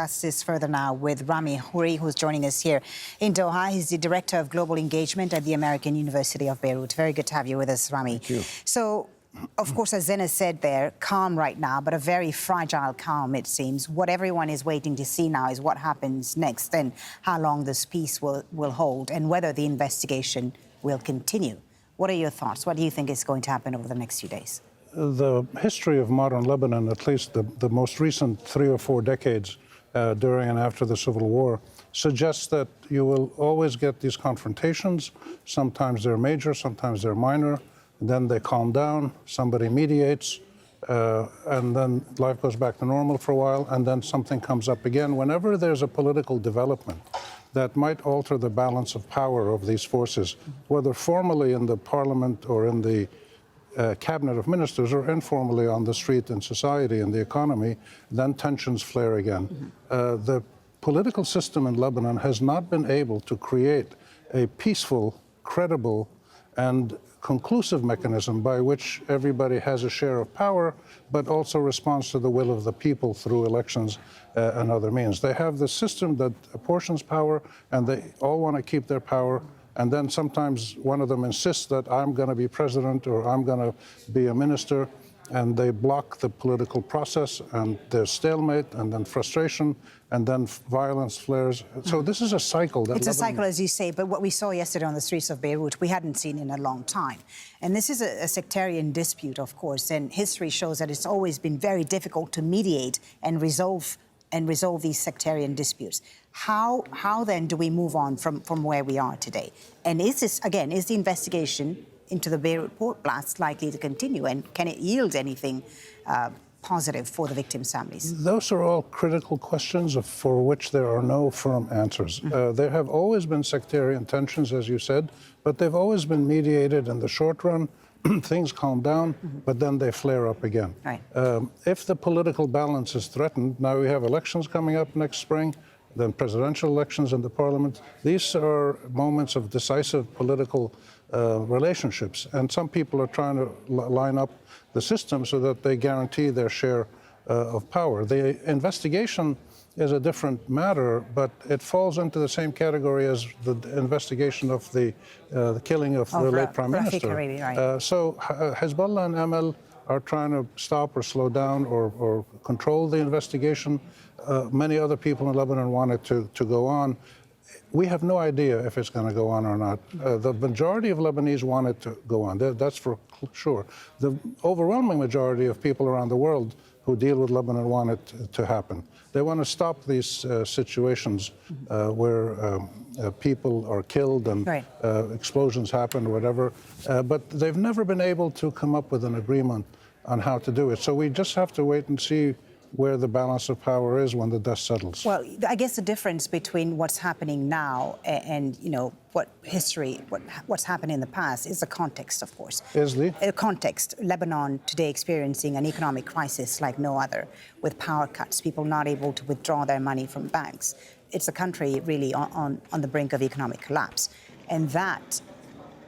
discuss this further now with Rami Houri, who's joining us here in Doha. He's the Director of Global Engagement at the American University of Beirut. Very good to have you with us, Rami. Thank you. So, of course, as Zena said there, calm right now, but a very fragile calm, it seems. What everyone is waiting to see now is what happens next and how long this peace will hold and whether the investigation will continue. What are your thoughts? What do you think is going to happen over the next few days? The history of modern Lebanon, at least the most recent 3 or 4 decades during and after the Civil War, suggests that you will always get these confrontations. Sometimes they're major, sometimes they're minor. Then they calm down, somebody mediates, and then life goes back to normal for a while, and then something comes up again. Whenever there's a political development that might alter the balance of power of these forces, whether formally in the parliament or in the cabinet of ministers or informally on the street in society and the economy, then tensions flare again. The political system in Lebanon has not been able to create a peaceful, credible, and conclusive mechanism by which everybody has a share of power, but also responds to the will of the people through elections and other means. They have the system that apportions power, and they all want to keep their power. And then sometimes one of them insists that I'm going to be president or I'm going to be a minister, and they block the political process, and there's stalemate, and then frustration, and then violence flares. So this is a cycle. It's a cycle, as you say, but what we saw yesterday on the streets of Beirut, we hadn't seen in a long time. And this is a sectarian dispute, of course, and history shows that it's always been very difficult to mediate and resolve these sectarian disputes. How then do we move on from where we are today? And is this, again, is the investigation into the Beirut port blast likely to continue, and can it yield anything positive for the victims' families? Those are all critical questions for which there are no firm answers. There have always been sectarian tensions, as you said, but they've always been mediated in the short run. Things calm down, but then they flare up again. Right. If the political balance is threatened, now we have elections coming up next spring, then presidential elections in the parliament. These are moments of decisive political relationships, and some people are trying to line up the system so that they guarantee their share of power. The investigation is a different matter, but it falls into the same category as the investigation of the killing of the late Prime Minister. Right. So Hezbollah and ML are trying to stop or slow down or control the investigation. Many other people in Lebanon want it to go on. We have no idea if it's going to go on or not. The majority of Lebanese want it to go on. That's for sure. The overwhelming majority of people around the world who deal with Lebanon want it to happen. They want to stop these situations where people are killed and explosions happen or whatever. But they've never been able to come up with an agreement on how to do it. So we just have to wait and see where the balance of power is when the dust settles. Well, I guess the difference between what's happening now and what's happened in the past is the context, of course. Is the context? Lebanon today experiencing an economic crisis like no other, with power cuts, people not able to withdraw their money from banks. It's a country really on the brink of economic collapse, and that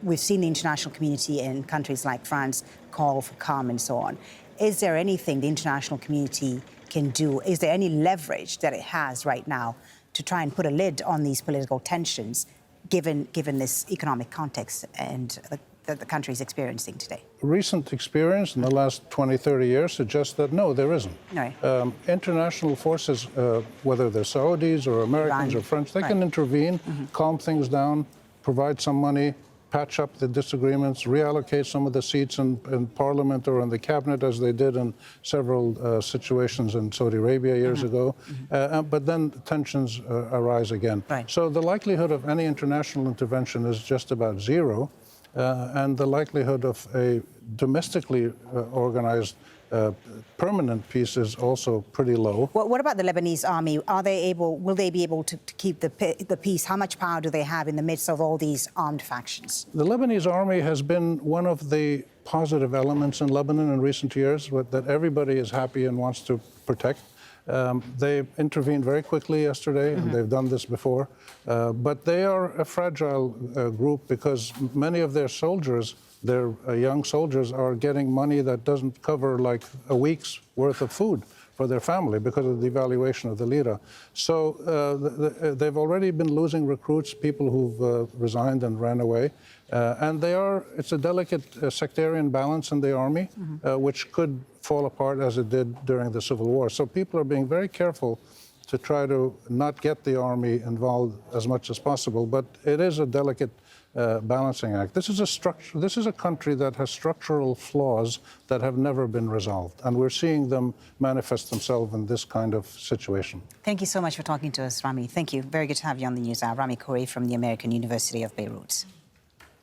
we've seen the international community in countries like France call for calm and so on. Is there anything the international community can do? Is there any leverage that it has right now to try and put a lid on these political tensions, given this economic context and that the country is experiencing today? Recent experience in the last 20, 30 years suggests that no, there isn't. No. International forces, whether they're Saudis or Americans or French, they can intervene, calm things down, provide some money, patch up the disagreements, reallocate some of the seats in parliament or in the cabinet, as they did in several situations in Saudi Arabia years ago. But then tensions arise again. Right. So the likelihood of any international intervention is just about zero. And the likelihood of a domestically organized permanent peace is also pretty low. Well, what about the Lebanese army? Will they be able to keep the peace? How much power do they have in the midst of all these armed factions? The Lebanese army has been one of the positive elements in Lebanon in recent years that everybody is happy and wants to protect. They intervened very quickly yesterday, and they've done this before. But they are a fragile group because many of their soldiers, their young soldiers, are getting money that doesn't cover like a week's worth of food. for their family because of the devaluation of the lira. So they've already been losing recruits, people who've resigned and ran away. And it's a delicate sectarian balance in the army, which could fall apart as it did during the Civil War. So people are being very careful to try to not get the army involved as much as possible. But it is a delicate balancing act. This is a country that has structural flaws that have never been resolved, and we're seeing them manifest themselves in this kind of situation. Thank you so much for talking to us, Rami. Thank you. Very good to have you on the News Hour. Rami Khoury from the American University of Beirut.